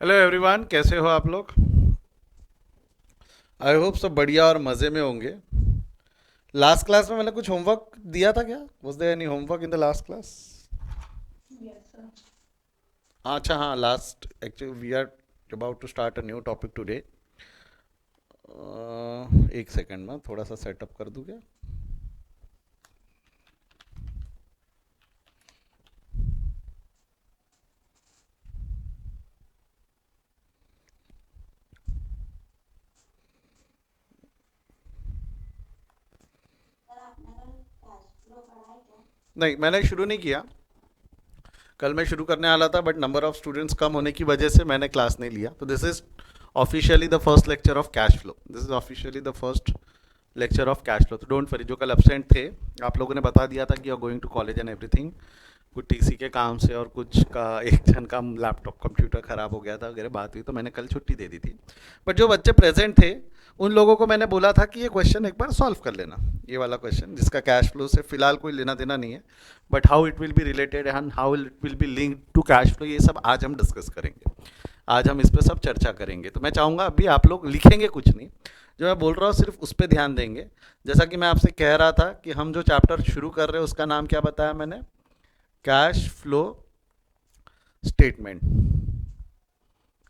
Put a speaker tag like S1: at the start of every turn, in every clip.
S1: Hello everyone, कैसे हो आप लोग। आई होप सब बढ़िया और मज़े में होंगे। लास्ट क्लास में मैंने कुछ होमवर्क दिया था क्या? Was there any homework in the last class? अच्छा हाँ, last actually we are about to start a new topic today. एक सेकंड में थोड़ा सा सेटअप कर दूँ क्या? नहीं, मैंने शुरू नहीं किया। कल मैं शुरू करने वाला था बट नंबर ऑफ स्टूडेंट्स कम होने की वजह से मैंने क्लास नहीं लिया। तो this is officially the first lecture of cash flow. This is officially the first lecture of cash flow. तो डोंट वरी, जो कल एब्सेंट थे आप लोगों ने बता दिया था कि you are going to college and everything. कुछ टीसी के काम से और कुछ का एक जन का लैपटॉप कंप्यूटर ख़राब हो गया था वगैरह बात हुई, तो मैंने कल छुट्टी दे दी थी। बट जो बच्चे प्रेजेंट थे उन लोगों को मैंने बोला था कि ये क्वेश्चन एक बार सॉल्व कर लेना। ये वाला क्वेश्चन जिसका कैश फ्लो से फिलहाल कोई लेना देना नहीं है, but how it will be related and how it will be linked to cash flow, ये सब आज हम डिस्कस करेंगे। आज हम इस पर सब चर्चा करेंगे। तो मैं चाहूँगा अभी आप लोग लिखेंगे कुछ नहीं, जो मैं बोल रहा हूँ सिर्फ उस पर ध्यान देंगे। जैसा कि मैं आपसे कह रहा था कि हम जो चैप्टर शुरू कर रहे हैं उसका नाम क्या बताया मैंने? Cash flow statement.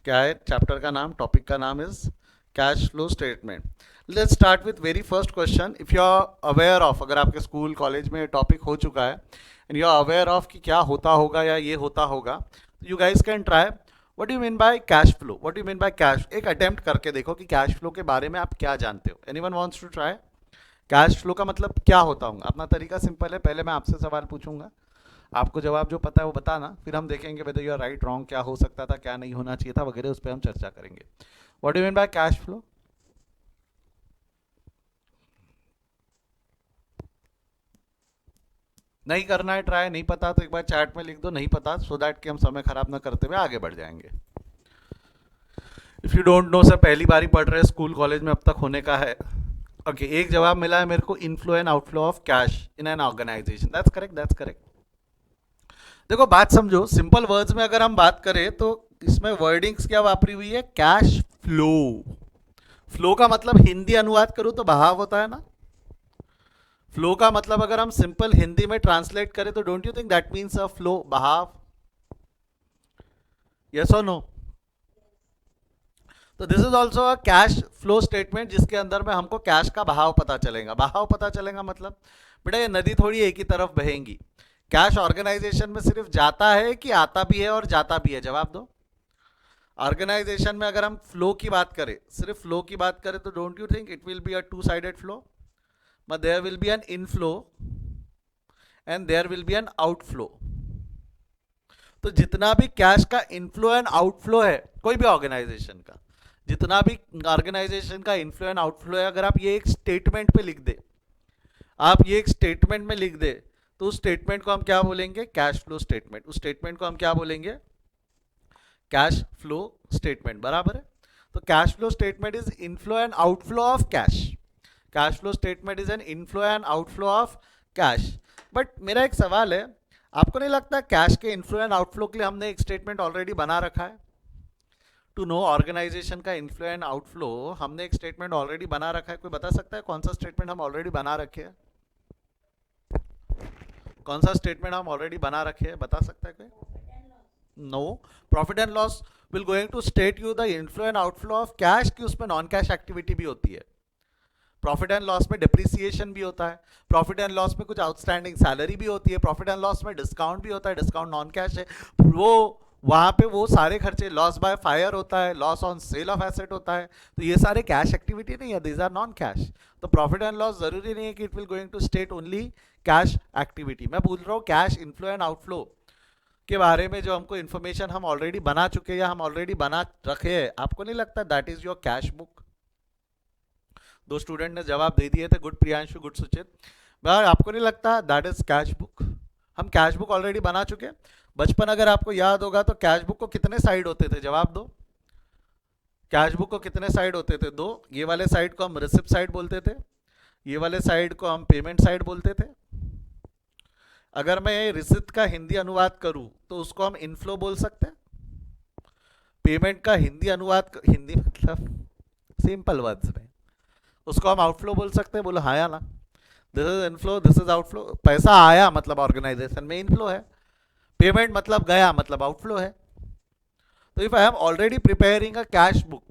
S1: क्या है चैप्टर का नाम, टॉपिक का नाम is cash flow statement. Let's start with very first question. If you are aware of, अगर आपके स्कूल कॉलेज में टॉपिक हो चुका है and you are aware of कि क्या होता होगा या ये होता होगा, you guys can try. What do mean by cash flow? What do mean by cash? एक अटेम्प्ट करके देखो कि कैश फ्लो के बारे में आप क्या जानते हो। Anyone wants to try? Cash flow का मतलब क्या होता होगा? अपना तरीका सिंपल है, पहले मैं आपसे सवाल पूछूंगा, आपको जवाब जो पता है वो बताना, फिर हम देखेंगे whether you are right wrong, क्या हो सकता था क्या नहीं होना चाहिए था वगैरह, उस पर हम चर्चा करेंगे। What do mean by cash flow? नहीं करना है ट्राई, नहीं पता तो एक बार चैट में लिख दो नहीं पता, सो दैट कि हम समय खराब ना करते हुए आगे बढ़ जाएंगे। If you don't know sir, पहली बार ही पढ़ रहे स्कूल कॉलेज में अब तक होने का है। ओके एक जवाब मिला है मेरे को, inflow and outflow of cash in an organisation. That's correct, that's correct. देखो बात समझो, सिंपल वर्ड्स में अगर हम बात करें तो इसमें वर्डिंग्स क्या वापरी हुई है? Cash flow. फ्लो का मतलब हिंदी अनुवाद करूं तो बहाव होता है ना। फ्लो का मतलब अगर हम सिंपल हिंदी में ट्रांसलेट करें तो don't you think that means a flow, बहाव? यस और नो? तो this is also a cash flow statement, जिसके अंदर में हमको कैश का बहाव पता चलेगा। बहाव पता चलेगा मतलब बेटा ये नदी थोड़ी एक ही तरफ बहेंगी। कैश ऑर्गेनाइजेशन में सिर्फ जाता है कि आता भी है और जाता भी है? जवाब दो। ऑर्गेनाइजेशन में अगर हम फ्लो की बात करें, सिर्फ फ्लो की बात करें, तो don't you think it will be a two sided flow? But there will be an inflow and there will be an outflow. तो जितना भी कैश का इनफ्लो एंड आउटफ्लो है कोई भी ऑर्गेनाइजेशन का, जितना भी ऑर्गेनाइजेशन का इनफ्लो एंड आउटफ्लो है, अगर आप ये एक स्टेटमेंट पे लिख दे, आप ये एक स्टेटमेंट में लिख दे, तो उस स्टेटमेंट को हम क्या बोलेंगे? Cash flow statement. उस स्टेटमेंट को हम क्या बोलेंगे? कैश फ्लो स्टेटमेंट, बराबर है। तो cash flow statement is inflow and outflow of cash. Cash flow statement is an inflow and outflow of cash. But मेरा एक सवाल है, आपको नहीं लगता कैश के इनफ्लो एंड आउटफ्लो के लिए हमने एक स्टेटमेंट ऑलरेडी बना रखा है? टू नो ऑर्गेनाइजेशन का इनफ्लो एंड आउटफ्लो हमने एक स्टेटमेंट ऑलरेडी बना रखा है। कोई बता सकता है कौन सा स्टेटमेंट हम ऑलरेडी बना रखे हैं? कौन सा स्टेटमेंट हम ऑलरेडी बना रखे हैं, बता सकता है कोई? No. Profit and loss will going to state you the inflow and outflow of cash, कि उसमें नॉन कैश एक्टिविटी भी होती है। प्रॉफिट एंड लॉस में डिप्रिसिएशन भी होता है, प्रॉफिट एंड लॉस में कुछ आउटस्टैंडिंग सैलरी भी होती है, प्रॉफिट एंड लॉस में डिस्काउंट भी होता है, डिस्काउंट नॉन कैश है। वो वहां पे वो सारे खर्चे, लॉस बाय फायर होता है, loss on sale of asset होता है, तो ये सारे कैश एक्टिविटी नहीं है, दीज आर नॉन कैश। तो प्रॉफिट एंड लॉस जरूरी नहीं है कि it will going to state only cash activity. मैं बोल रहा हूँ कैश इनफ्लो एंड आउटफ्लो के बारे में जो हमको इन्फॉर्मेशन हम ऑलरेडी बना चुके हैं या हम ऑलरेडी बना रखे हैं, आपको नहीं लगता that is your cash book? दो स्टूडेंट ने जवाब दे दिए थे, गुड प्रियांशु, गुड सुचित। बट आपको नहीं लगता दैट इज कैश बुक? हम कैश बुक ऑलरेडी बना चुके हैं। बचपन अगर आपको याद होगा तो कैश बुक को कितने साइड होते थे? जवाब दो। कैश बुक को कितने साइड होते थे? दो। ये वाले साइड को हम रिसिप्ट साइड बोलते थे, ये वाले साइड को हम पेमेंट साइड बोलते थे। अगर मैं रिसिप्ट का हिंदी अनुवाद करूं तो उसको हम इनफ्लो बोल सकते हैं, पेमेंट का हिंदी अनुवाद, हिंदी मतलब सिंपल वर्ड्स में उसको हम आउटफ्लो बोल सकते हैं, बोलो हाँ या ना। This is inflow, this is outflow. पैसा आया मतलब ऑर्गेनाइजेशन में इनफ्लो है, पेमेंट मतलब गया मतलब आउटफ्लो है। तो if I am already preparing a cash book,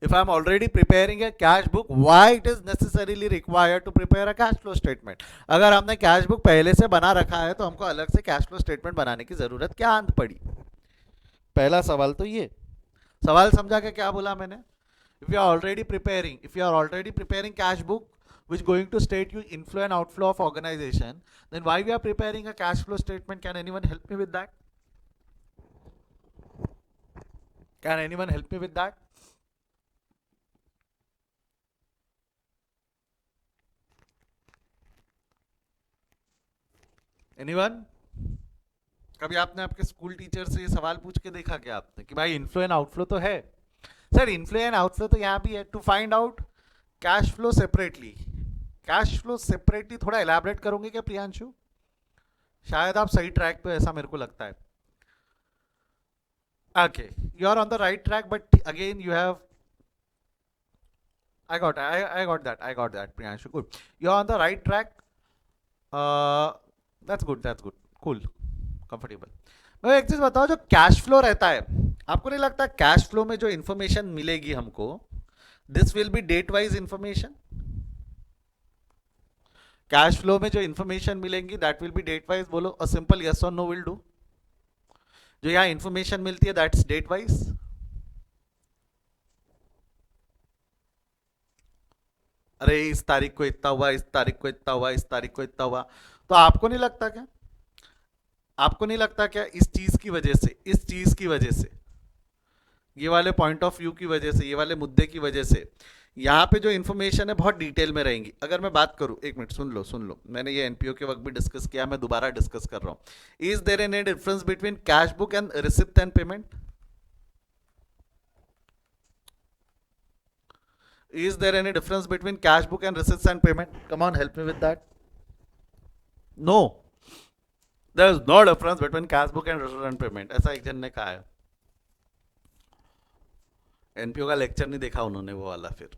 S1: if I am already preparing a cash book, why it is necessarily required to prepare a cash flow statement? अगर हमने cash book पहले से बना रखा है तो हमको अलग से कैश फ्लो स्टेटमेंट बनाने की जरूरत क्या आंत पड़ी? पहला सवाल तो ये। सवाल समझा के क्या बोला मैंने? if you are already preparing cash book which going to state you inflow and outflow of organization, then why we are preparing a cash flow statement? Can anyone help me with that? Can anyone help me with that? Anyone? कभी आपने आपके school teacher से ये सवाल पूछ के देखा क्या आपने कि भाई इनफ्लो एंड आउटफ्लो तो है? सर इनफ्लो एंड आउटफ्लो तो यहाँ भी है, to find out cash flow separately. Cash flow separately थोड़ा एलैबोरेट करोगे क्या प्रियांशु? शायद आप सही ट्रैक पे, ऐसा मेरे को लगता है। Okay, you are on the right track, but again you have, I got that, Priyanshu. Good. You're on the right track. That's good. Cool. Comfortable. मैं एक चीज बताओ, जो कैश फ्लो रहता है, आपको नहीं लगता कैश फ्लो में जो इंफॉर्मेशन मिलेगी हमको, this will be date wise information? Cash flow में जो इंफॉर्मेशन मिलेंगी that will be date wise. बोलो अ सिंपल यस और नो विल डू। जो यहाँ इंफॉर्मेशन मिलती है दैट्स डेट वाइज। अरे इस तारीख को इतना हुआ, इस तारीख को इतना हुआ, इस तारीख को इतना हुआ, तो आपको नहीं लगता क्या, इस चीज की वजह से, इस चीज की वजह से, ये वाले पॉइंट ऑफ व्यू की वजह से, ये वाले मुद्दे की वजह से यहाँ पे जो इन्फॉर्मेशन है बहुत डिटेल में रहेंगी। अगर मैं बात करूँ, एक मिनट सुन लो, मैंने ये एनपीओ के वक्त भी डिस्कस किया, मैं दोबारा डिस्कस कर रहा हूँ। Is there any difference between cash book and receipt and payment? Is there any difference between cash book and receipts and payment? Come on, help me with that. No, there is no difference between cash book and receipts and payment. ऐसा एक जन ने कहा है। NPO का lecture नहीं देखा उन्होंने वो वाला। फिर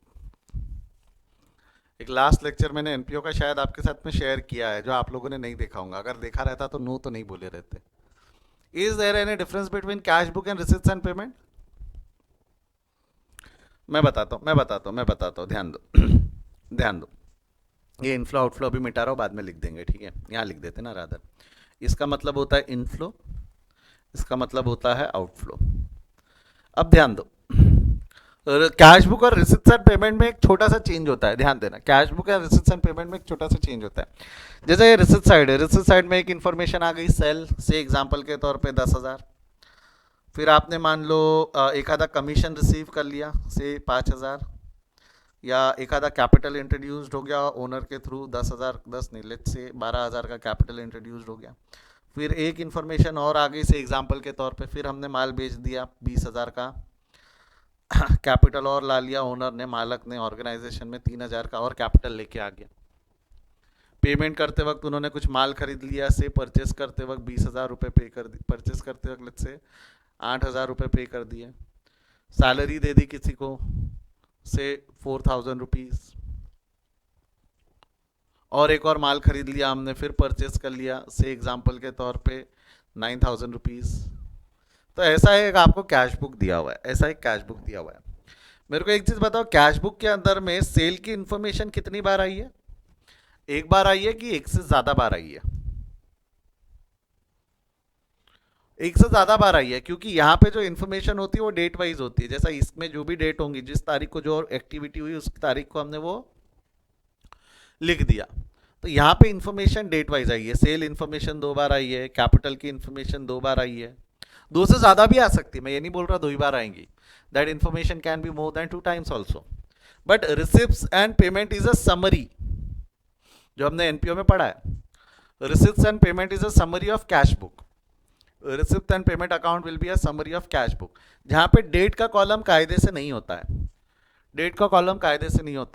S1: एक लास्ट लेक्चर मैंने एनपीओ का शायद आपके साथ में शेयर किया है, जो आप लोगों ने नहीं देखा होगा। अगर देखा रहता तो नो तो नहीं बोले रहते। Is there any difference between cash book and receipts and payment? मैं बताता हूँ, ध्यान दो। ये इनफ्लो आउटफ्लो अभी मिटा रहा हूँ, बाद में लिख देंगे, ठीक है? यहाँ लिख देते ना रादर। इसका मतलब होता है इनफ्लो, इसका मतलब होता है आउटफ्लो। अब ध्यान दो, कैश बुक और रिसिप्ट्स एंड पेमेंट में एक छोटा सा चेंज होता है, ध्यान देना। कैश बुक और रिसिप्ट्स एंड पेमेंट में एक छोटा सा चेंज होता है। जैसे ये रिसिप्ट साइड है, रिसिप्ट साइड में एक इन्फॉर्मेशन आ गई, सेल से एग्जाम्पल के तौर पे 10,000। फिर आपने मान लो एक आधा कमीशन रिसीव कर लिया से 5,000, या एक आधा कैपिटल इंट्रोड्यूस्ड हो गया ओनर के थ्रू 10,000, 10 नहीं, लेट्स से 12,000 का कैपिटल इंट्रोड्यूस्ड हो गया। फिर एक इन्फॉर्मेशन और आ गई से एग्जाम्पल के तौर पे, फिर हमने माल बेच दिया 20,000 का, कैपिटल और ला लिया ओनर ने, मालक ने, ऑर्गेनाइजेशन में 3,000 का और कैपिटल लेके आ गया। पेमेंट करते वक्त उन्होंने कुछ माल खरीद लिया से, परचेस करते वक्त 20,000 रुपये पे कर दी, परचेस करते वक्त लेट्स से 8,000 रुपये पे कर दिए। सैलरी दे दी किसी को से 4,000 रुपीज़, और एक और माल खरीद लिया हमने, फिर परचेस कर लिया से एग्जाम्पल के तौर पे 9,000 रुपीज़। तो ऐसा एक आपको कैश बुक दिया हुआ है, मेरे को एक चीज़ बताओ, कैश बुक के अंदर में सेल की इंफॉर्मेशन कितनी बार आई है? एक बार आई है कि एक से ज़्यादा बार आई है? एक से ज़्यादा बार आई है, क्योंकि यहाँ पे जो इन्फॉर्मेशन होती है वो डेट वाइज होती है। जैसा इसमें जो भी डेट होंगी, जिस तारीख को जो एक्टिविटी हुई उस तारीख को हमने वो लिख दिया। तो यहाँ पे इन्फॉर्मेशन डेट वाइज आई है। सेल इन्फॉर्मेशन 2 बार आई है, कैपिटल की इन्फॉर्मेशन 2 बार आई है, 2 से ज़्यादा भी आ सकती है, मैं ये नहीं बोल रहा 2 ही बार आएंगी। That information can be more than 2 times also. But receipts and payment is a summary, जो हमने एनपीओ में पढ़ा है। Receipts and payment is a summary of cash book. Receipt and payment account will be a summary of cash book, जहाँ पे date का column कायदे से नहीं होता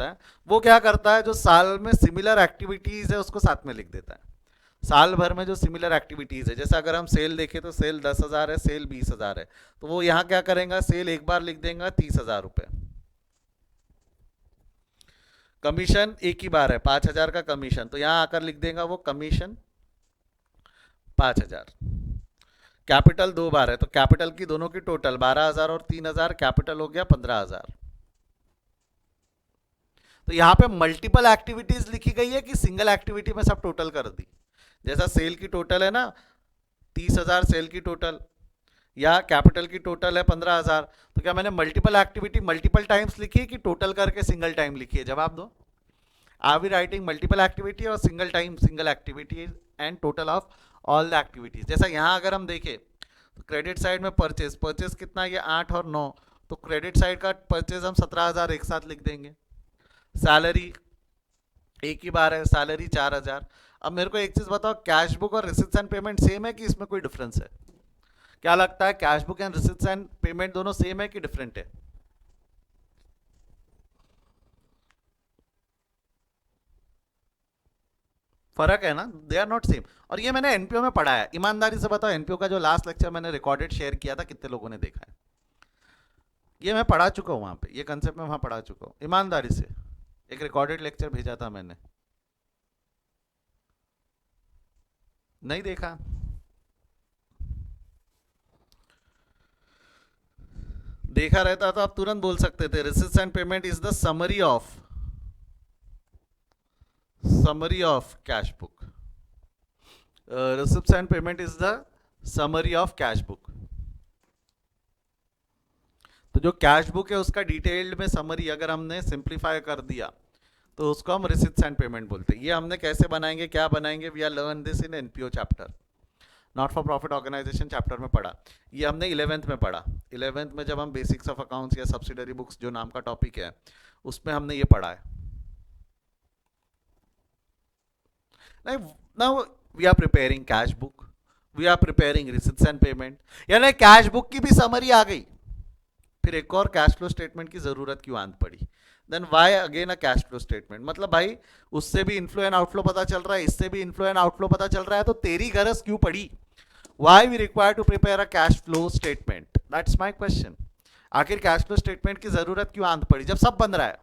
S1: है। वो क्या करता है, जो साल में सिमिलर एक्टिविटीज है उसको साथ में लिख देता है। साल भर में जो सिमिलर एक्टिविटीज है, जैसे अगर हम सेल देखें तो सेल 10,000 है, सेल 20,000 है, तो वो यहाँ क्या करेगा, सेल एक बार लिख देगा 30,000 रुपये, कमीशन एक ही बार है 5,000 का कमीशन, तो यहाँ आकर लिख देगा वो कमीशन 5,000। कैपिटल दो बार है तो कैपिटल की दोनों की टोटल 12,000 और 3,000, कैपिटल हो गया 15,000। तो यहाँ पे मल्टीपल एक्टिविटीज लिखी गई है कि सिंगल एक्टिविटी में सब टोटल कर दी। जैसा सेल की टोटल है ना 30,000 सेल की टोटल, या कैपिटल की टोटल है 15,000, तो क्या मैंने मल्टीपल एक्टिविटी मल्टीपल टाइम्स लिखी है कि टोटल करके सिंगल टाइम लिखी है? जवाब दो। Are we writing multiple activity और single time single activity and total of all the activities? जैसा यहाँ अगर हम देखें तो क्रेडिट साइड में परचेज, परचेज कितना, ये 8 और 9, तो क्रेडिट साइड का परचेज हम 17,000 एक साथ लिख देंगे। सैलरी एक ही बार है, सैलरी 4,000। अब मेरे को एक चीज बताओ, कैश बुक और रिसिप्ट्स एंड पेमेंट सेम है कि इसमें कोई डिफरेंस है? क्या लगता है, cash book and receipts and payment दोनों सेम है कि डिफरेंट है? फर्क है ना, दे आर नॉट सेम। और ये मैंने एनपीओ में पढ़ा है। ईमानदारी से बताओ, एनपीओ का जो लास्ट लेक्चर मैंने रिकॉर्डेड शेयर किया था, कितने लोगों ने देखा है? ये मैं पढ़ा चुका हूँ वहां पे, ये कंसेप्ट मैं वहां पढ़ा चुका हूँ ईमानदारी से। एक रिकॉर्डेड लेक्चर भेजा था मैंने, नहीं देखा? देखा रहता तो आप तुरंत बोल सकते थे, receipts and payment is the summary of cash book. Receipts and payment is the summary of cash book. तो जो कैश बुक है उसका डिटेल्ड में समरी अगर हमने सिंप्लीफाई कर दिया तो उसको हम रिसिप्ट्स एंड पेमेंट बोलते हैं। ये हमने कैसे बनाएंगे, क्या बनाएंगे, we are learn this in NPO chapter, not for profit organisation chapter में पढ़ा। ये हमने 11th में पढ़ा। 11th में जब हम बेसिक्स ऑफ अकाउंट्स या सब्सिडरी बुक्स जो नाम का टॉपिक है उसमें हमने ये पढ़ा है। Now we are preparing cash book, we are preparing receipts and payment, यानी कैश बुक की भी समरी आ गई, फिर एक और कैश फ्लो स्टेटमेंट की जरूरत क्यों आन पड़ी? Then why again a cash flow statement? मतलब भाई उससे भी इनफ्लो एंड आउटफ्लो पता चल रहा है, इससे भी इनफ्लो एंड आउटफ्लो पता चल रहा है, तो तेरी गरज क्यों पड़ी? Why we require to prepare a cash flow statement? That's my question. आखिर कैश फ्लो स्टेटमेंट की जरूरत क्यों आन पड़ी जब सब बन रहा है?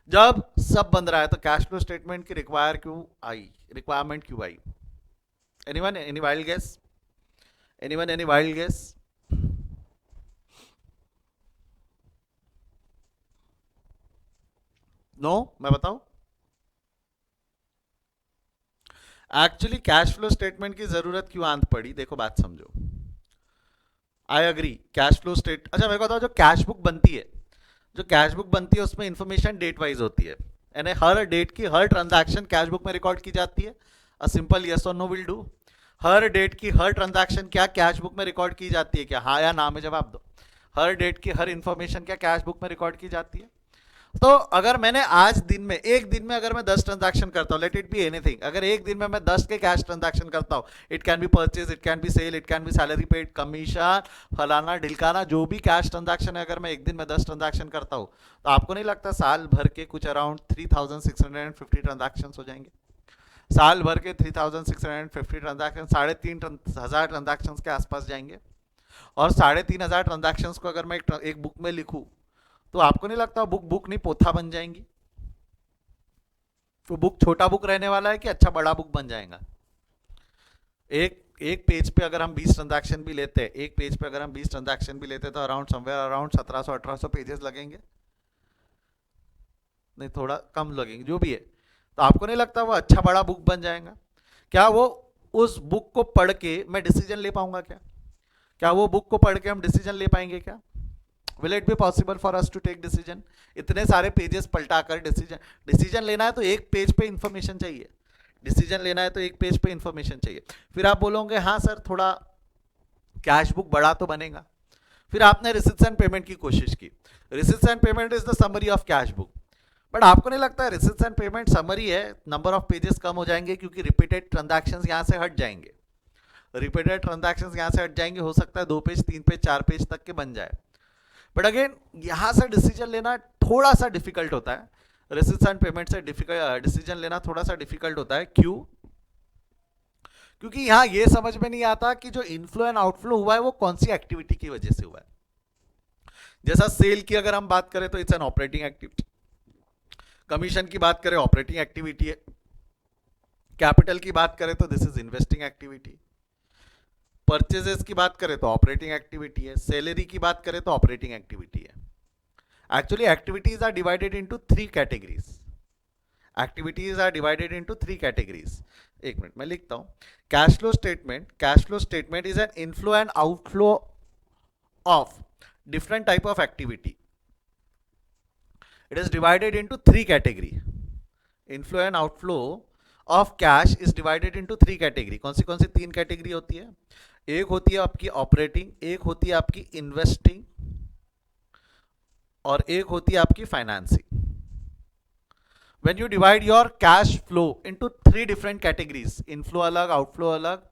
S1: जब सब बन रहा है तो कैश फ्लो स्टेटमेंट की रिक्वायरमेंट क्यों आई? Anyone, any wild guess? Anyone, any wild guess? No, मैं बताऊं? एक्चुअली कैश फ्लो स्टेटमेंट की जरूरत क्यों आंत पड़ी, देखो बात समझो। I agree, cash flow state, अच्छा मेरे को बताओ, जो कैश बुक बनती है, जो कैश बुक बनती है उसमें इंफॉर्मेशन डेट वाइज होती है, यानी हर डेट की हर ट्रांजैक्शन कैश बुक में रिकॉर्ड की जाती है। अ सिंपल यस और नो विल डू। हर डेट की हर ट्रांजैक्शन क्या कैश बुक में रिकॉर्ड की जाती है क्या? हाँ या ना में जवाब दो। हर डेट की हर इंफॉर्मेशन क्या कैश बुक में रिकॉर्ड की जाती है? तो अगर मैंने आज दिन में, एक दिन में अगर मैं 10 ट्रांजैक्शन करता हूँ, लेट इट बी एनीथिंग, अगर एक दिन में मैं 10 के कैश ट्रांजैक्शन करता हूँ, it can be purchase, it can be sale, it can be salary paid, commission, फलाना ढिलकाना, जो भी कैश ट्रांजैक्शन है, अगर मैं एक दिन में 10 ट्रांजैक्शन करता हूँ, तो आपको नहीं लगता साल भर के कुछ अराउंड 3,650 ट्रांजैक्शन हो जाएंगे? साल भर के 3,650 ट्रांजैक्शन 3,500 ट्रांजैक्शन के आसपास जाएंगे। और 3,500 ट्रांजैक्शन को अगर मैं एक बुक में लिखूं, तो आपको नहीं लगता बुक बुक नहीं पोथा बन जाएंगी? तो बुक छोटा बुक रहने वाला है कि अच्छा बड़ा बुक बन जाएगा? एक एक पेज पे अगर हम 20 ट्रांजैक्शन भी लेते हैं, एक पेज पे अगर हम 20 ट्रांजैक्शन भी लेते हैं, तो अराउंड समवेयर अराउंड 1700-1800 पेजेस लगेंगे, नहीं थोड़ा कम लगेंगे, जो भी है। तो आपको नहीं लगता वो अच्छा बड़ा बुक बन जाएगा? क्या वो उस बुक को पढ़ के मैं डिसीजन ले पाऊंगा क्या? क्या वो बुक को पढ़ के हम डिसीजन ले पाएंगे क्या? Will it be possible for us to take decision? इतने सारे पेजेस पलटा कर डिसीजन लेना है तो एक पेज पे इंफॉर्मेशन चाहिए, डिसीजन लेना है तो एक पेज पे इंफॉर्मेशन चाहिए। फिर आप बोलोगे हाँ सर थोड़ा कैश बुक बड़ा तो बनेगा। फिर आपने रिसिप्ट्स एंड पेमेंट की कोशिश की, receipts and payment is the summary of cash book, but आपको नहीं लगता रिसिप्ट्स एंड पेमेंट समरी है, नंबर ऑफ पेजेस कम हो जाएंगे क्योंकि रिपीटेड ट्रांजैक्शंस यहां से हट जाएंगे, रिपीटेड ट्रांजैक्शंस यहां से हट जाएंगे, हो सकता है 2 पेज 3 पेज 4 पेज तक के बन जाए। बट अगेन यहां से डिसीजन लेना थोड़ा सा डिफिकल्ट होता है, रिसिप्ट्स एंड पेमेंट से डिसीजन लेना थोड़ा सा डिफिकल्ट होता है। क्यों? क्योंकि यहां ये समझ में नहीं आता कि जो इनफ्लो एंड आउटफ्लो हुआ है वो कौन सी एक्टिविटी की वजह से हुआ है। जैसा सेल की अगर हम बात करें तो it's an operating activity, commission की बात करें ऑपरेटिंग एक्टिविटी है, कैपिटल की बात करें तो this is investing activity, purchases की बात करें तो ऑपरेटिंग एक्टिविटी है, सैलरी की बात करें तो ऑपरेटिंग एक्टिविटी है। Actually activities are divided into 3 categories, activities are divided into 3 categories. एक मिनट मैं लिखता हूं। Cash flow statement is an inflow and outflow of different type of activity. It is divided into 3 category. Inflow and outflow of cash is divided into 3 category. कौन सी 3 category होती है? एक होती है आपकी ऑपरेटिंग, एक होती है आपकी इन्वेस्टिंग और एक होती है आपकी financing. When you divide your cash flow into 3 different categories, inflow अलग, outflow अलग,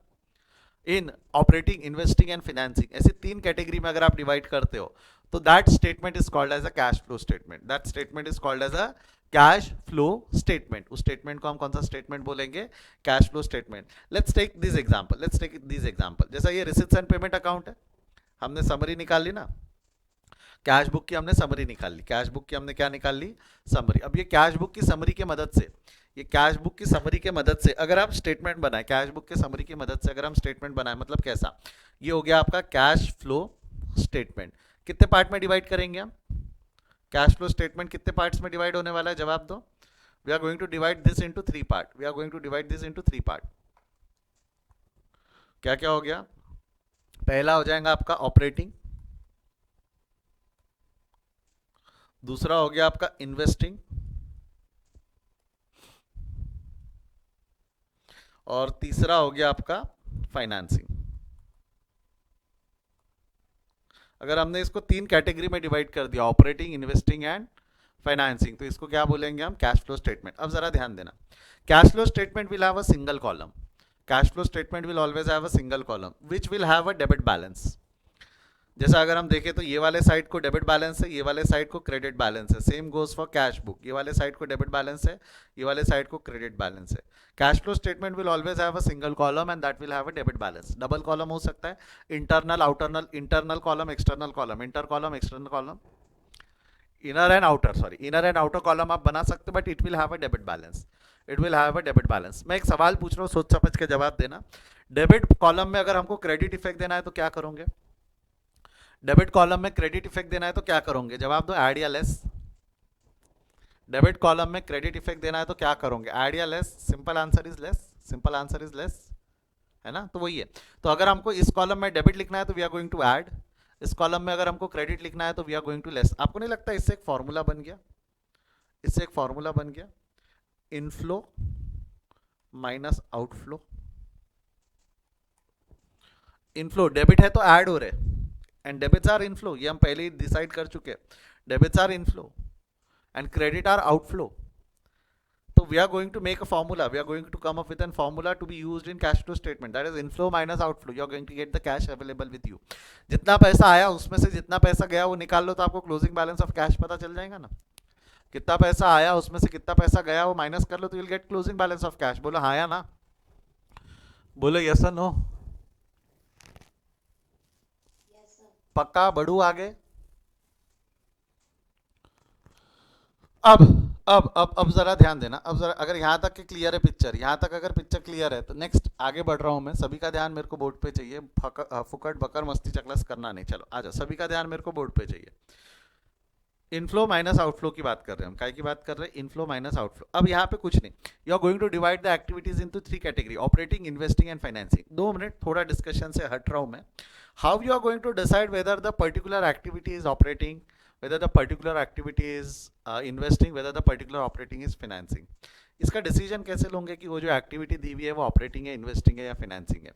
S1: इन ऑपरेटिंग, इन्वेस्टिंग एंड फाइनेंसिंग, ऐसे 3 कैटेगरी में अगर आप डिवाइड करते हो तो that statement is called as a cash flow statement. That statement is called as a cash flow statement. उस स्टेटमेंट को हम कौन सा स्टेटमेंट बोलेंगे? Cash flow statement. Let's take this example. जैसा ये रिसिप्ट्स एंड पेमेंट अकाउंट है, हमने समरी निकाल ली ना, कैश बुक की हमने समरी निकाल ली, कैश बुक की हमने क्या निकाल ली? समरी। अब ये कैश बुक की समरी के मदद से, ये कैश बुक की समरी के मदद से अगर आप स्टेटमेंट बनाए, कैश बुक के समरी की मदद से अगर हम स्टेटमेंट बनाए, मतलब कैसा? ये हो गया आपका कैश फ्लो स्टेटमेंट। कितने पार्ट में डिवाइड करेंगे हम? कैश फ्लो स्टेटमेंट कितने पार्ट्स में डिवाइड होने वाला है? जवाब दो। We are going to divide this into 3 part. We are going to divide this into 3 part. क्या क्या हो गया? पहला हो जाएगा आपका ऑपरेटिंग, दूसरा हो गया आपका इन्वेस्टिंग, और तीसरा हो गया आपका फाइनेंसिंग। अगर हमने इसको 3 कैटेगरी में डिवाइड कर दिया, ऑपरेटिंग, इन्वेस्टिंग एंड फाइनेंसिंग, तो इसको क्या बोलेंगे हम? Cash flow statement. अब जरा ध्यान देना, cash flow statement will have a single column. Cash flow statement will always have a single column which will have a debit balance. जैसा अगर हम देखें तो ये वाले साइड को डेबिट बैलेंस है, ये वाले साइड को क्रेडिट बैलेंस है। Same goes for cash book, ये वाले साइड को डेबिट बैलेंस है, ये वाले साइड को क्रेडिट बैलेंस है। Cash flow statement will always have a single column and that will have a debit balance. Double column हो सकता है, internal outernal, internal column, external column, inter column, external column, inner and outer column आप बना सकते हो, but it will have a debit balance. It will have a debit balance. मैं एक सवाल पूछ रहा हूँ, सोच समझ के जवाब देना। डेबिट कॉलम में अगर हमको क्रेडिट इफेक्ट देना है तो क्या करोगे? डेबिट कॉलम में क्रेडिट इफेक्ट देना है तो क्या करोगे? जवाब दो, ऐड या लेस। डेबिट कॉलम में क्रेडिट इफेक्ट देना है तो क्या करोगे? ऐड या less? Simple answer is less, simple answer is less, है ना? तो वही है। तो अगर हमको इस कॉलम में डेबिट लिखना है तो we are going to add, इस कॉलम में अगर हमको क्रेडिट लिखना है तो we are going to less. आपको नहीं लगता इससे एक फॉर्मूला बन गया? इससे एक फॉर्मूला बन गया, inflow minus outflow. Inflow debit है तो ऐड हो रहे, एंड डेबिट्स आर इनफ्लो, ये हम पहले ही डिसाइड कर चुके हैं। Debits are inflow and credit are outflow. So we are going to make a formula. We are going to come up with a formula to be used in cash flow statement. That is inflow minus outflow. You are going to get the cash available with you. जितना पैसा आया उसमें से जितना पैसा गया वो निकाल लो तो आपको क्लोजिंग बैलेंस ऑफ कैश पता चल जाएगा ना। कितना पैसा आया उसमें से कितना पैसा गया वो माइनस कर लो तो you will get closing balance of cash. बोलो हाँ या ना? बोलो यस और नो? पक्का? बढ़ू आगे? अब जरा ध्यान देना। अब जरा अगर यहाँ तक के क्लियर है पिक्चर, यहाँ तक अगर पिक्चर क्लियर है तो नेक्स्ट आगे बढ़ रहा हूँ मैं। सभी का ध्यान मेरे को बोर्ड पे चाहिए, फुकट बकर मस्ती चकलस करना नहीं। चलो आ जाओ, सभी का ध्यान मेरे को बोर्ड पे चाहिए। इनफ्लो माइनस आउटफ्लो की बात कर रहे हैं हम, काय की बात कर रहे हैं? Inflow minus outflow. अब यहाँ पे कुछ नहीं, you are going to divide the activities into 3 category, operating, investing and financing. 2 minute थोड़ा डिस्कशन से हट रहा हूँ मैं। How you are going to decide whether the particular activity is operating, whether the particular activity is investing, whether the particular operating is financing। इसका decision कैसे लोगे कि वो जो एक्टिविटी दी हुई है वो ऑपरेटिंग है, इन्वेस्टिंग है या फाइनेंसिंग है?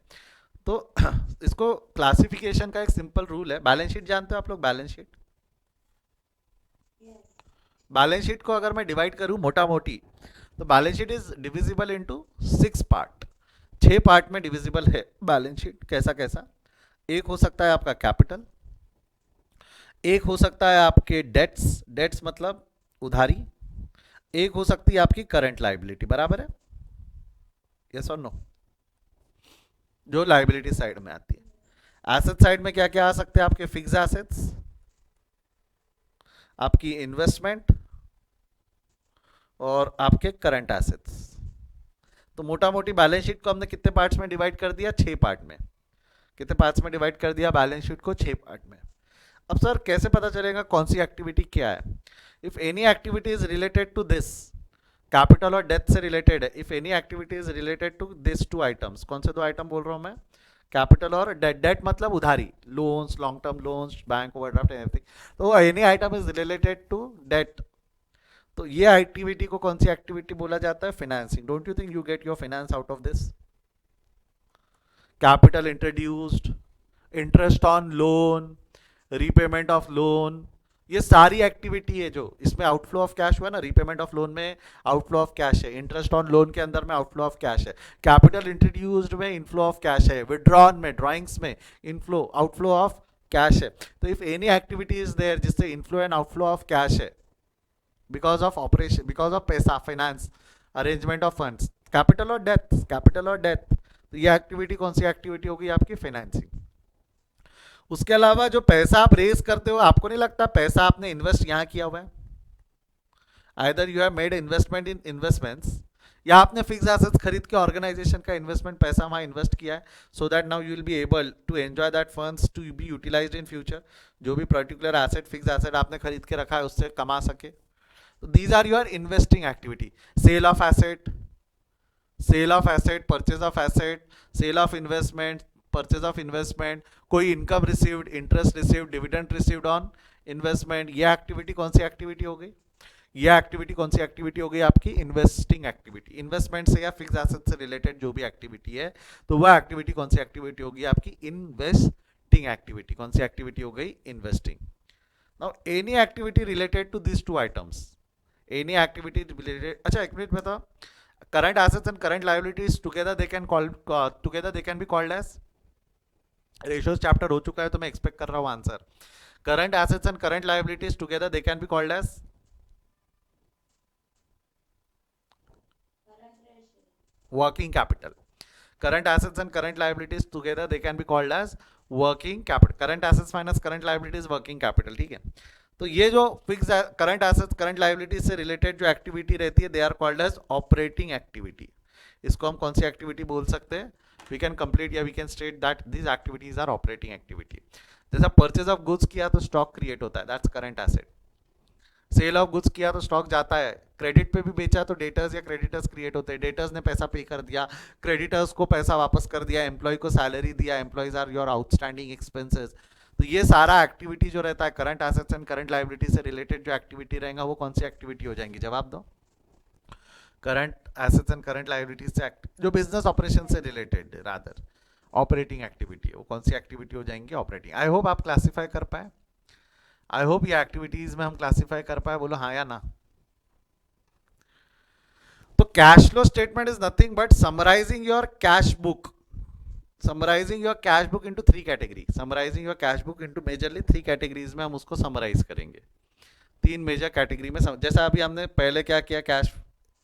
S1: तो इसको क्लासिफिकेशन का एक सिंपल रूल है। बैलेंस शीट जानते हो आप लोग? बैलेंस शीट, बैलेंस शीट को अगर मैं डिवाइड करूं मोटा मोटी तो balance sheet is divisible into 6 part. 6 part में डिविजिबल है बैलेंस शीट। कैसा कैसा? एक हो सकता है आपका कैपिटल, एक हो सकता है आपके डेट्स, डेट्स मतलब उधारी, एक हो सकती है आपकी करंट लायबिलिटी। बराबर है? यस और नो? जो लाइबिलिटी साइड में आती है। एसेट साइड में क्या क्या आ सकते हैं आपके? फिक्स एसेट्स, आपकी इन्वेस्टमेंट और आपके करंट एसेट्स। तो मोटा मोटी बैलेंस शीट को हमने कितने पार्ट्स में डिवाइड कर दिया? 6 पार्ट में। कितने पार्ट्स में डिवाइड कर दिया बैलेंस शीट को? 6 पार्ट में। अब सर कैसे पता चलेगा कौन सी एक्टिविटी क्या है? If any activity is related to this, capital और डेथ से रिलेटेड है, if any activity is related to this two items, कौन से दो आइटम बोल रहा हूं मैं? कैपिटल और डेट। डेट मतलब उधारी, loans, long term loans, bank overdraft, everything. तो any item is related to debt, तो ये एक्टिविटी को कौन सी एक्टिविटी बोला जाता है? Financing. Don't you think you get your finance out of this? Capital introduced, interest on loan, repayment of loan, ये सारी एक्टिविटी है जो इसमें आउटफ्लो ऑफ कैश हुआ ना। रीपेमेंट ऑफ लोन में आउटफ्लो ऑफ कैश है, इंटरेस्ट ऑन लोन के अंदर में आउटफ्लो ऑफ कैश है, कैपिटल इंट्रोड्यूस्ड में इनफ्लो ऑफ कैश है, विड्रॉन में, ड्राइंग्स में इनफ्लो आउटफ्लो ऑफ कैश है। तो if any activity is there जिससे inflow and outflow of cash है, because of operation, because of पैसा, finance, arrangement of funds, capital और डेथ, कैपिटल और डेथ, तो ये एक्टिविटी कौन सी एक्टिविटी होगी? आपकी फाइनेंसिंग। उसके अलावा जो पैसा आप रेज करते हो, आपको नहीं लगता पैसा आपने इन्वेस्ट यहां किया हुआ है? Either you have made investment in investments, या आपने फिक्स एसेट्स खरीद के ऑर्गेनाइजेशन का इन्वेस्टमेंट पैसा वहां इन्वेस्ट किया है, so that now you will be able to enjoy that funds to be utilised in future. जो भी पर्टिकुलर एसेट, फिक्स एसेट आपने खरीद के रखा है उससे कमा सके। तो these are your investing activity. Sale of asset, sale of asset, purchase of asset, sale of investment, purchase of investment, कोई income received, interest received, dividend received on investment, ये एक्टिविटी कौन सी एक्टिविटी हो गई? ये एक्टिविटी कौन सी activity हो गई? आपकी इन्वेस्टिंग एक्टिविटी। इन्वेस्टमेंट से या फिक्स एसेट से रिलेटेड जो भी एक्टिविटी है, तो वह एक्टिविटी कौन सी एक्टिविटी होगी? आपकी इन्वेस्टिंग एक्टिविटी। कौन सी एक्टिविटी हो गई? Investing. Now any activity related to this two items, any activity related, अच्छा एक मिनट बताओ, current assets and current liabilities together they can call together they can be called as, ratios chapter हो चुका है तो मैं एक्सपेक्ट कर रहा हूँ answer. Current assets and current liabilities together they can be called as working capital. Current assets and current liabilities together they can be called as working capital. Current assets minus current liabilities working capital, ठीक है। तो ये जो fix current assets current liabilities से related जो activity रहती है, they are called as operating activity. इसको हम कौन सी एक्टिविटी बोल सकते हैं? वी कैन कंप्लीट या we can state that this activities are operating activity. जैसा परचेज ऑफ गुड्स किया तो स्टॉक क्रिएट होता है, that's current asset. Sale of goods किया तो स्टॉक जाता है, क्रेडिट पे भी बेचा तो डेटर्स या क्रेडिटर्स क्रिएट होते हैं, डेटर्स ने पैसा पे कर दिया, क्रेडिटर्स को पैसा वापस कर दिया, एम्प्लॉय को सैलरी दिया, employees are your outstanding expenses. तो ये सारा एक्टिविटी जो रहता है current assets and current liability से रिलेटेड जो एक्टिविटी रहेगा वो कौन सी एक्टिविटी हो जाएंगी? जवाब दो। Current assets and current liability से जो बिजनेस ऑपरेशन से रिलेटेड रादर ऑपरेटिंग एक्टिविटी है, वो कौन सी एक्टिविटी हो जाएंगी? ऑपरेटिंग। आई होप आप क्लासीफाई कर पाए, आई होप ये एक्टिविटीज में हम क्लासीफाई कर पाए, बोलो हाँ या ना। तो cash flow statement is nothing but summarising your cash book, summarising your cash book into 3 category, summarising your cash book into majorly 3 categories में हम उसको समराइज करेंगे। 3 मेजर कैटेगरी में जैसा अभी हमने पहले क्या किया, कैश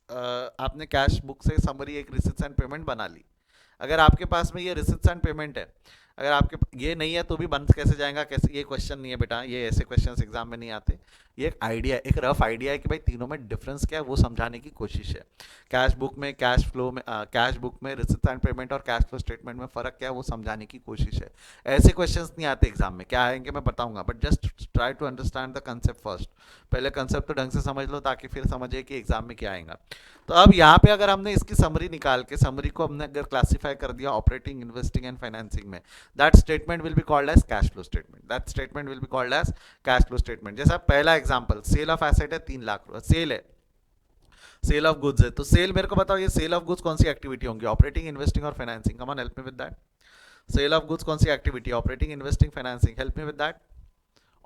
S1: आपने कैश बुक से समरी एक रिसिप्ट्स एंड पेमेंट बना ली। अगर आपके पास में ये रिसिप्ट्स एंड पेमेंट है, अगर आपके ये नहीं है तो भी बन कैसे जाएगा? कैसे? ये क्वेश्चन नहीं है बेटा, ये ऐसे क्वेश्चंस एग्जाम में नहीं आते। ये एक आइडिया, एक रफ आइडिया है कि भाई तीनों में डिफरेंस क्या है वो समझाने की कोशिश है। कैश बुक में, कैश फ्लो में, कैश बुक में रिसिप्ट एंड पेमेंट और कैश फ्लो स्टेटमेंट में फर्क क्या है वो समझाने की कोशिश है। ऐसे क्वेश्चंस नहीं आते एग्जाम में, क्या आएंगे मैं बताऊंगा, but just try to understand the concept first. पहले कंसेप्ट तो ढंग से समझ लो ताकि फिर समझे कि एग्जाम में क्या आएगा। तो अब यहाँ पे अगर हमने इसकी समरी निकाल के, समरी को हमने अगर क्लासीफाई कर दिया ऑपरेटिंग, इन्वेस्टिंग एंड फाइनेंसिंग में, that statement will be called as cash flow statement, that statement will be called as cash flow statement. जैसा पहला एग्जांपल, सेल ऑफ एसेट है 3 लाख, सेल है, सेल ऑफ गुड्स है, तो cell मेरे को बताओ ये सेल ऑफ गुड्स कौन सी एक्टिविटी होंगी? ऑपरेटिंग, इन्वेस्टिंग और financing. Come on help me with that. Sale of goods कौन सी activity? Operating, investing, financing. Help me with that.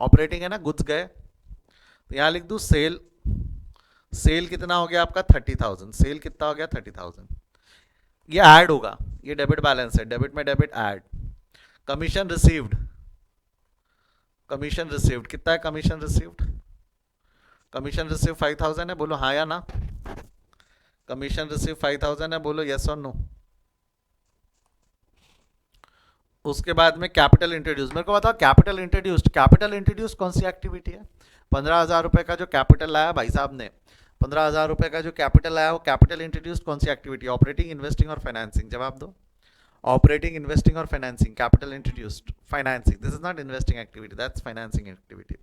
S1: Operating है ना, गुड्स गए, तो यहां लिख दू सेल। सेल कितना हो गया आपका? 30,000। सेल कितना हो गया? 30,000। ये ऐड होगा, ये डेबिट बैलेंस है, डेबिट में debit add. Commission received, commission received कितना है? कमीशन रिसीव्ड, कमीशन रिसीव 5,000 है, बोलो हाँ या ना। कमीशन रिसीव 5,000 है, बोलो यस और नो। उसके बाद में कैपिटल इंट्रोड्यूस, मेरे को बताओ कैपिटल इंट्रोड्यूस कौन सी एक्टिविटी है? 15,000 रुपए का जो कैपिटल लाया भाई साहब ने, 15,000 रुपए का जो कैपिटल लाया वो कैपिटल इंट्रोड्यूस कौन सी एक्टिविटी? ऑपरेटिंग, इन्वेस्टिंग और फाइनेंसिंग। जवाब दो। ऑपरेटिंग, इन्वेस्टिंग और financing, capital introduced, financing, this is not investing activity, that's financing activity.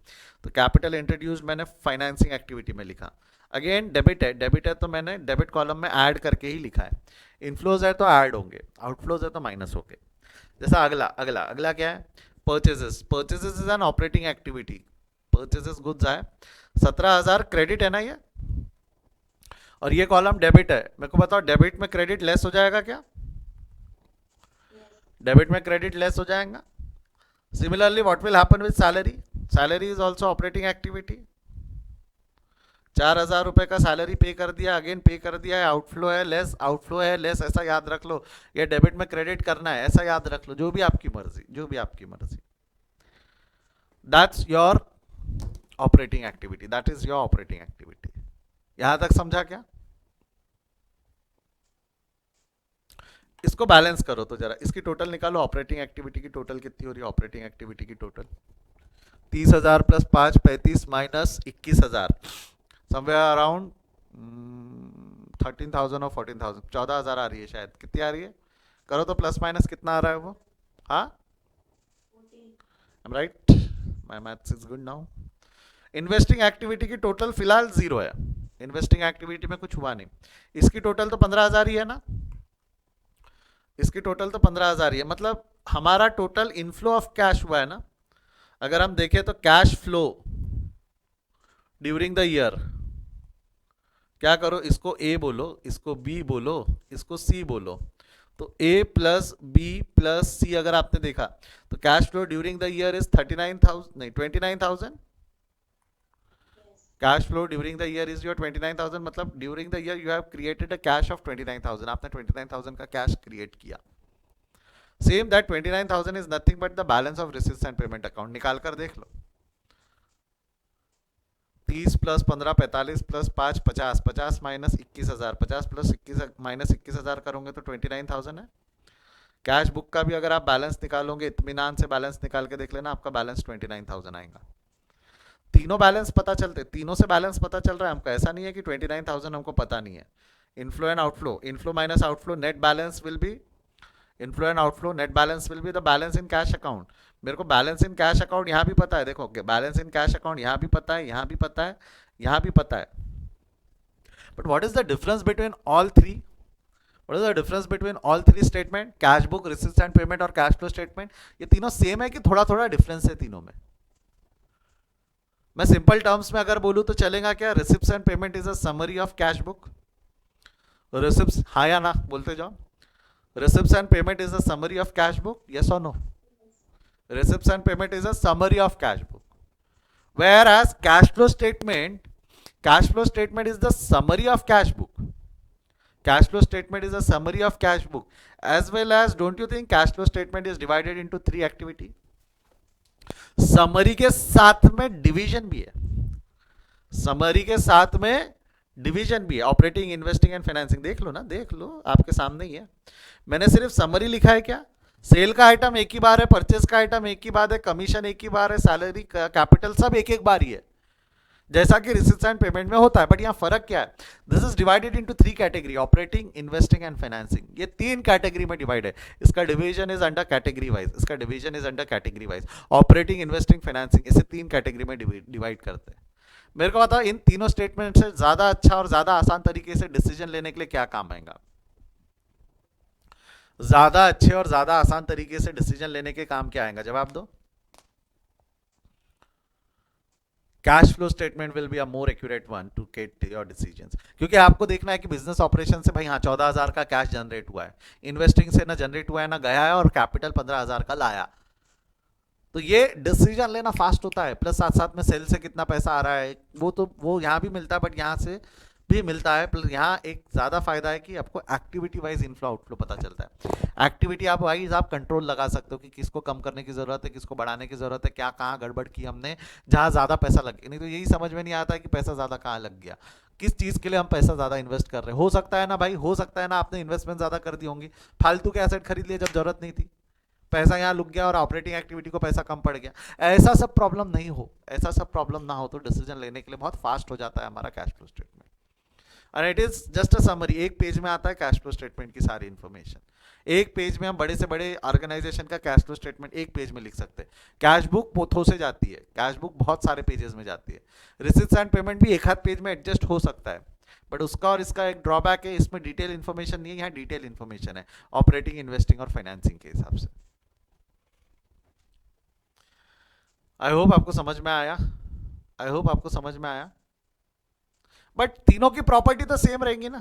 S1: तो कैपिटल इंट्रोड्यूस्ड मैंने फाइनेंसिंग एक्टिविटी में लिखा। अगेन डेबिट है तो मैंने डेबिट कॉलम में ऐड करके ही लिखा है। इनफ्लोज है तो ऐड होंगे, आउटफ्लोज है तो माइनस होंगे। जैसा अगला क्या है? Purchases is an operating activity. Purchases goods है, 17,000 क्रेडिट है ना ये, और ये कॉलम डेबिट है। मेरे को बताओ डेबिट में क्रेडिट लेस हो जाएगा क्या? डेबिट में क्रेडिट लेस हो जाएगा। Similarly what will happen with salary? Salary is also operating activity. 4,000 रुपए का सैलरी पे कर दिया, अगेन पे कर दिया है, आउटफ्लो है लेस, ऐसा याद रख लो। ये डेबिट में क्रेडिट करना है, ऐसा याद रख लो, जो भी आपकी मर्जी। That's your operating activity, that is your operating activity. यहां तक समझा क्या? इसको बैलेंस करो तो जरा, इसकी टोटल निकालो। ऑपरेटिंग एक्टिविटी की टोटल कितनी हो रही है? ऑपरेटिंग एक्टिविटी की total 30,000 plus 5 35 minus 21,000, somewhere around 13,000 और 14,000, 14,000 आ रही है शायद। कितनी आ रही है? करो तो प्लस माइनस कितना आ रहा है वो? हाँ, right, my maths is good now. Investing activity की टोटल फिलहाल 0 है, इन्वेस्टिंग एक्टिविटी में कुछ हुआ नहीं। इसकी टोटल तो 15,000 ही है ना, इसकी टोटल तो 15,000 ही है, मतलब हमारा टोटल इनफ्लो ऑफ कैश हुआ है ना। अगर हम देखें तो cash flow during the year, क्या करो, इसको ए बोलो, इसको बी बोलो, इसको सी बोलो। तो ए प्लस बी प्लस सी अगर आपने देखा तो cash flow during the year is 39,000, नहीं 29,000। Cash flow during the year is your 29,000, मतलब during the year you have created a cash of 29,000, आपने 29,000 का कैश क्रिएट किया। Same that 29,000 is nothing but the balance of receipts and payment account. निकाल कर देख लो, 30 plus 15 45 plus 5 50, 50 minus 21,000, 50 plus 21 minus 21,000 करोगे तो 29,000 है। कैश बुक का भी अगर आप बैलेंस निकालोगे, इत्मीनान से बैलेंस निकाल के देख लेना, आपका बैलेंस 29,000 आएगा। तीनों बैलेंस पता चलते, तीनों से बैलेंस पता चल रहा है हमको, ऐसा नहीं है कि 29,000 हमको पता नहीं है। Inflow and outflow, inflow minus outflow, net balance will be inflow and outflow, net balance will be the balance in cash account. मेरे को बैलेंस इन कैश अकाउंट यहाँ भी पता है, देखो बैलेंस इन कैश अकाउंट यहाँ भी पता है, यहाँ भी पता है, यहाँ भी पता है। But what is the difference between all three? What is the difference between all three statement? Cash book, receipts and payment और कैश फ्लो स्टेटमेंट, ये तीनों सेम है कि थोड़ा थोड़ा डिफरेंस है तीनों में? मैं सिंपल टर्म्स में अगर बोलूं तो चलेगा क्या? Receipts and payment is a summary of cash book. Receipts, हाँ या ना बोलते जाओ। Receipts and payment is a summary of cash book, yes और no? Receipts and payment is a summary of cash book, whereas cash flow statement is the summary of cash book. Cash flow statement is a summary of cash book, as well as don't you think cash flow statement is divided into 3 activity? Summary के साथ में division भी है, summary के साथ में division भी है, ऑपरेटिंग, इन्वेस्टिंग एंड फाइनेंसिंग। देख लो ना, देख लो, आपके सामने ही है। मैंने सिर्फ समरी लिखा है क्या? सेल का आइटम एक ही बार है, परचेज का आइटम एक ही बार है, कमीशन एक ही बार है, सैलरी, कैपिटल सब एक एक बार ही है, जैसा कि रिसीट्स एंड पेमेंट में होता है। बट यहाँ फर्क क्या है? This is divided into 3 category, operating, investing and financing. ये 3 कैटेगरी में डिवाइड है। इसका division is under category wise, operating, investing, financing, इसे 3 कैटेगरी में डिवाइड करते हैं। मेरे को बताओ इन तीनों स्टेटमेंट से ज्यादा अच्छा और ज्यादा आसान तरीके से डिसीजन लेने के लिए क्या काम आएगा? ज्यादा अच्छे और ज्यादा आसान तरीके से डिसीजन लेने के काम क्या आएगा? जवाब दो। Cash flow statement will be a more accurate one to get your decisions, क्योंकि आपको देखना है कि बिजनेस ऑपरेशन से भाई हाँ 14,000 का कैश जनरेट हुआ है, इन्वेस्टिंग से ना जनरेट हुआ है ना गया है, और कैपिटल 15,000 का लाया, तो ये डिसीजन लेना फास्ट होता है। प्लस साथ साथ में सेल से कितना पैसा आ रहा है वो यहाँ भी मिलता है, बट यहाँ से भी मिलता है। प्लस यहाँ एक ज़्यादा फायदा है कि आपको एक्टिविटी वाइज इनफ्लो आउटफ्लो पता चलता है। एक्टिविटी आप वाइज आप कंट्रोल लगा सकते हो कि किसको कम करने की ज़रूरत है, किसको बढ़ाने की ज़रूरत है, क्या कहाँ गड़बड़ की हमने, जहाँ ज़्यादा पैसा लग गया। नहीं तो यही समझ में नहीं आता है कि पैसा ज़्यादा कहाँ लग गया, किस चीज़ के लिए हम पैसा ज़्यादा इन्वेस्ट कर रहे हैं। हो सकता है ना भाई, हो सकता है ना आपने इन्वेस्टमेंट ज़्यादा कर दी होंगी, फालतू के एसेट खरीद लिए जब जरूरत नहीं थी,
S2: पैसा यहाँ लुक गया और ऑपरेटिंग एक्टिविटी को पैसा कम पड़ गया। ऐसा सब प्रॉब्लम नहीं हो, ऐसा सब प्रॉब्लम ना हो तो डिसीजन लेने के लिए बहुत फास्ट हो जाता है हमारा कैश फ्लो स्टेटमेंट। और it is just a summary, एक पेज में आता है कैश फ्लो स्टेटमेंट की सारी इंफॉर्मेशन। एक पेज में हम बड़े से बड़े ऑर्गेनाइजेशन का कैश फ्लो स्टेटमेंट एक पेज में लिख सकते हैं। कैश बुक पोथों से जाती है, कैश बुक बहुत सारे पेजेस में जाती है। रिसिप्ट्स एंड पेमेंट भी एक हाथ पेज में एडजस्ट हो सकता है, बट उसका और इसका एक ड्रॉबैक है, इसमें डिटेल इन्फॉर्मेशन नहीं है, यहाँ डिटेल इन्फॉर्मेशन है ऑपरेटिंग, इन्वेस्टिंग और फाइनेंसिंग के हिसाब से। आई होप आपको समझ में आया, आई होप आपको समझ में आया। बट तीनों की प्रॉपर्टी तो सेम रहेंगी ना,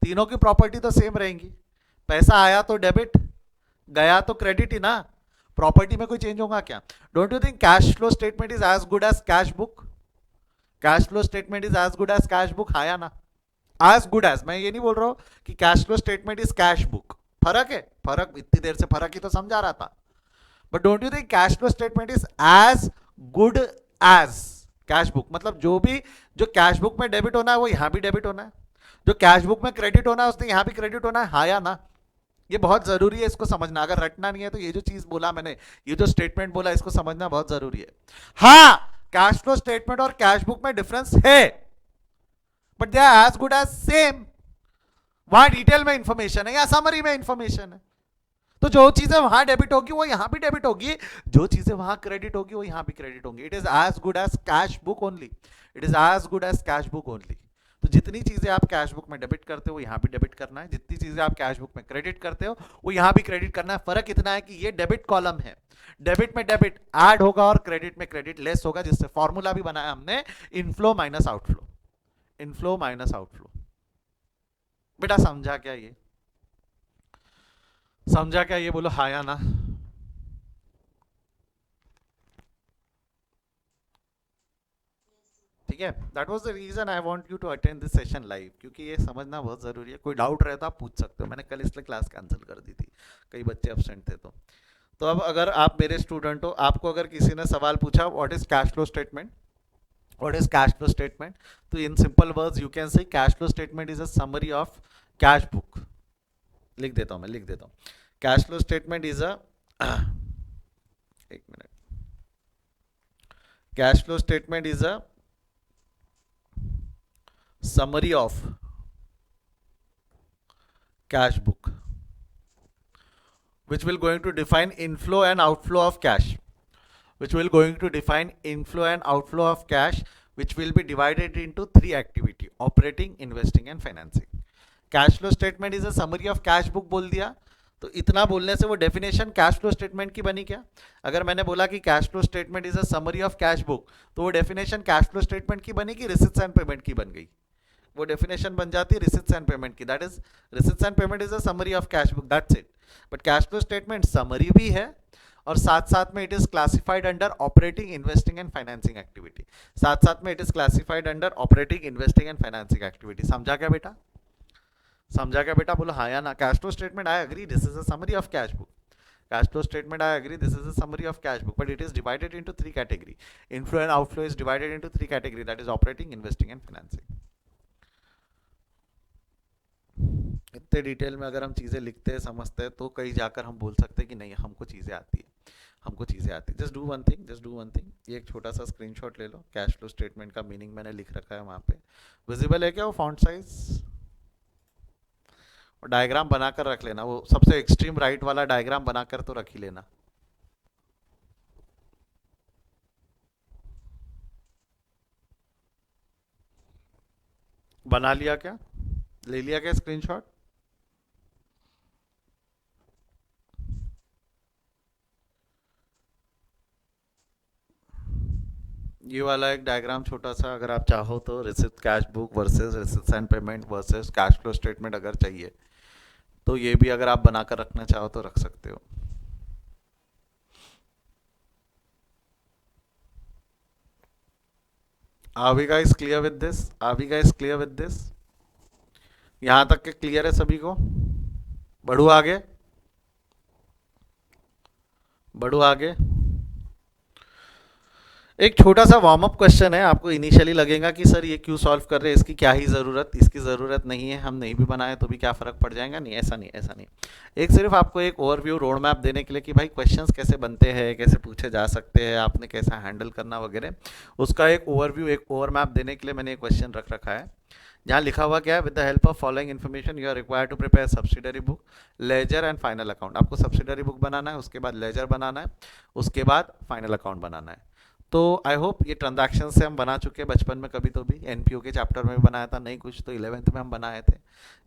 S2: तीनों की प्रॉपर्टी तो सेम रहेंगी। पैसा आया तो डेबिट, गया तो क्रेडिट ही ना, प्रॉपर्टी में कोई चेंज होगा क्या? Don't you think cash flow statement is as good as cash book? Cash flow statement is as good as cash book, हाँ या ना? एज गुड एज, मैं ये नहीं बोल रहा हूं कि cash flow statement is cash book, फर्क है, फर्क इतनी देर से फर्क ही तो समझा रहा था। But don't you think cash flow statement is as good as cash book? मतलब जो कैश बुक में डेबिट होना है वो यहां भी डेबिट होना है, जो कैश बुक में क्रेडिट होना है उसने यहां भी क्रेडिट होना है, हाँ या ना? ये बहुत जरूरी है इसको समझना, अगर रटना नहीं है तो ये जो चीज बोला मैंने, ये जो स्टेटमेंट बोला, इसको समझना बहुत जरूरी है। हाँ, कैश फ्लो स्टेटमेंट और कैश बुक में डिफरेंस है, but they are as good as same. वहां डिटेल में इंफॉर्मेशन है, या समरी में इंफॉर्मेशन है। तो जो चीजें वहां डेबिट होगी वो यहां भी डेबिट होगी, जो चीजें वहां क्रेडिट होगी वो यहां भी क्रेडिट होंगी। It is as good as cash book only, it is as good as cash book only. तो जितनी चीजें आप कैश बुक में डेबिट करते हो वो यहां भी डेबिट करना है, जितनी चीजें आप कैश बुक में क्रेडिट करते हो वो यहां भी क्रेडिट करना है। फर्क इतना है कि ये डेबिट कॉलम है, डेबिट में डेबिट ऐड होगा और क्रेडिट में क्रेडिट लेस होगा, जिससे फॉर्मूला भी बनाया हमने, inflow minus outflow, inflow minus outflow. बेटा समझा क्या ये? समझा क्या ये? बोलो हाँ या ना। ठीक है, that was the reason I want you to attend this session live, क्योंकि ये समझना बहुत जरूरी है। कोई डाउट रहे तो आप पूछ सकते हो, मैंने कल इसलिए क्लास कैंसिल कर दी थी, कई बच्चे एब्सेंट थे। तो अब अगर आप मेरे स्टूडेंट हो, आपको अगर किसी ने सवाल पूछा what is cash flow statement, what is cash flow statement, तो in simple words you can say cash flow statement is a summary of cash book. लिख देता हूं, मैं लिख देता हूं। Cash flow statement is a एक minute, cash flow statement is a summary of cash book which will going to define inflow and outflow of cash, which will going to define inflow and outflow of cash, which will be divided into three activity: operating, investing and financing. Cash flow statement is a summary of cash book बोल दिया, तो इतना बोलने से वो definition cash flow statement की बनी क्या? अगर मैंने बोला कि cash flow statement is a summary of cash book, तो वो डेफिनेशन कैश फ्लो स्टेटमेंट की बनी कि रिसिप्ट्स एंड पेमेंट की बन गई? वो डेफिनेशन बन जाती है रिसिप्ट्स एंड पेमेंट की, that is receipts and payment is a summary of cash book, that's it. But cash flow statement summary भी है और साथ साथ में it is classified under operating, investing and financing activity, साथ साथ में it is classified under operating, investing and financing activity. समझा क्या बेटा? समझा क्या बेटा? बोलो हाँ या ना। Cash flow statement I agree, this is a summary of cash book. Cash flow statement, I agree, this is a summary of cash book, but it is divided into three category. Inflow and outflow is divided into three category, that is operating, investing and financing. इतने detail में अगर हम चीज़ें लिखते हैं, समझते हैं, तो कहीं जाकर हम बोल सकते हैं कि नहीं हमको चीज़ें आती है, हमको चीज़ें आती है। Just do one thing, just do one thing, ये एक छोटा सा स्क्रीनशॉट ले लो। कैश फ्लो स्टेटमेंट का मीनिंग मैंने लिख रखा है वहाँ पे, विजिबल है क्या वो फॉन्ट साइज? और डायग्राम बनाकर रख लेना, वो सबसे एक्सट्रीम राइट वाला डायग्राम बनाकर तो रख ही लेना। बना लिया क्या? ले लिया क्या स्क्रीनशॉट? ये वाला एक डायग्राम छोटा सा, अगर आप चाहो तो receipt cash book versus receipts and payment versus cash flow statement अगर चाहिए तो ये भी अगर आप बनाकर रखना चाहो तो रख सकते हो। Are we guys clear with this? Are we guys clear with this? यहां तक के क्लियर है सभी को? बढ़ू आगे, बढ़ू आगे।
S1: एक छोटा सा वार्म अप क्वेश्चन है, आपको इनिशियली लगेगा कि सर ये क्यों सॉल्व कर रहे हैं, इसकी क्या ही ज़रूरत, इसकी ज़रूरत नहीं है, हम नहीं भी बनाए तो भी क्या फ़र्क पड़ जाएगा, नहीं ऐसा नहीं, ऐसा नहीं। एक सिर्फ आपको एक ओवरव्यू रोड मैप देने के लिए कि भाई क्वेश्चंस कैसे बनते हैं, कैसे पूछे जा सकते हैं, आपने कैसा हैंडल करना वगैरह, उसका एक ओवरव्यू, एक ओवर मैप देने के लिए मैंने एक क्वेश्चन रख रखा है जहाँ लिखा हुआ क्या है, with the help of following information you are required to prepare subsidiary book, ledger and final account. आपको सब्सिडरी बुक बनाना है, उसके बाद लेजर बनाना है, उसके बाद फाइनल अकाउंट बनाना है। तो आई होप ये ट्रांजैक्शन से हम बना चुके हैं बचपन में, कभी तो भी एनपीओ के चैप्टर में भी बनाया था, नहीं कुछ तो 11th में हम बनाए थे,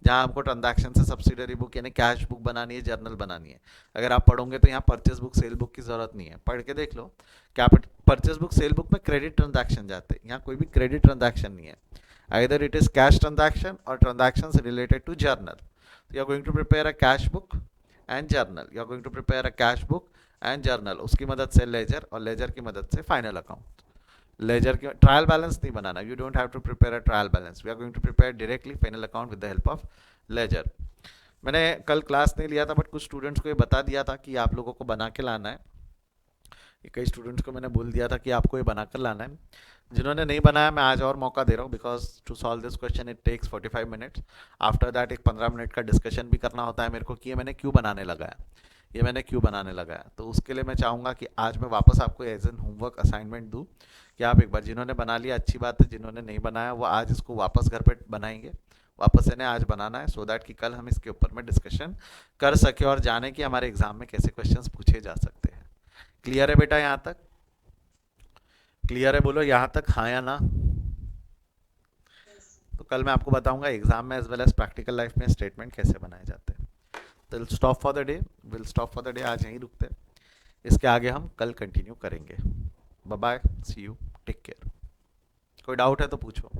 S1: जहाँ आपको ट्रांजैक्शन से सब्सिडरी बुक यानी कैश बुक बनानी है, जर्नल बनानी है। अगर आप पढ़ोगे तो यहाँ परचेज बुक सेल बुक की ज़रूरत नहीं है, पढ़ के देख लो। क्या परचेज बुक सेल बुक में क्रेडिट ट्रांजैक्शन जाते हैं, यहाँ कोई भी क्रेडिट ट्रांजैक्शन नहीं है, either it is cash transaction or transactions related to journal. You are going to prepare a cash book and journal, you are going to prepare a cash book and journal, उसकी मदद से laser, और laser की मदद से final account. Ledger की trial balance नहीं बनाना, you don't have to prepare a trial balance, we are going to prepare directly final account with the help of ledger. मैंने कल क्लास नहीं लिया था बट कुछ स्टूडेंट्स को ये बता दिया था कि आप लोगों को बना के लाना है, ये कई स्टूडेंट्स को मैंने बोल दिया था कि आपको ये बना कर लाना है। जिन्होंने नहीं बनाया मैं आज और मौका दे रहा हूँ, because to solve this question it takes 45 minutes. After that एक 15 मिनट का डिस्कशन भी करना होता है मेरे को कि ये मैंने क्यों बनाने लगाया, ये मैंने क्यों बनाने लगाया। तो उसके लिए मैं चाहूँगा कि आज मैं वापस आपको एज एन होमवर्क असाइनमेंट दूँ कि आप एक बार, जिन्होंने बना लिया अच्छी बात है, जिन्होंने नहीं बनाया वो आज इसको वापस घर पर बनाएंगे, वापस इन्हें आज बनाना है, सो दैट कि कल हम इसके ऊपर में डिस्कशन कर सके और जाने कि हमारे एग्जाम में कैसे क्वेश्चंस पूछे जा सकते हैं। क्लियर है बेटा यहाँ तक? क्लियर है बोलो यहाँ तक, हाँ या ना? तो कल मैं आपको बताऊंगा एग्जाम में as well as practical life में स्टेटमेंट कैसे बनाए जाते हैं। तो will stop for the day, will stop for the day, आज यहीं रुकते हैं, इसके आगे हम कल कंटिन्यू करेंगे। Bye bye, see you, take care. कोई डाउट है तो पूछो।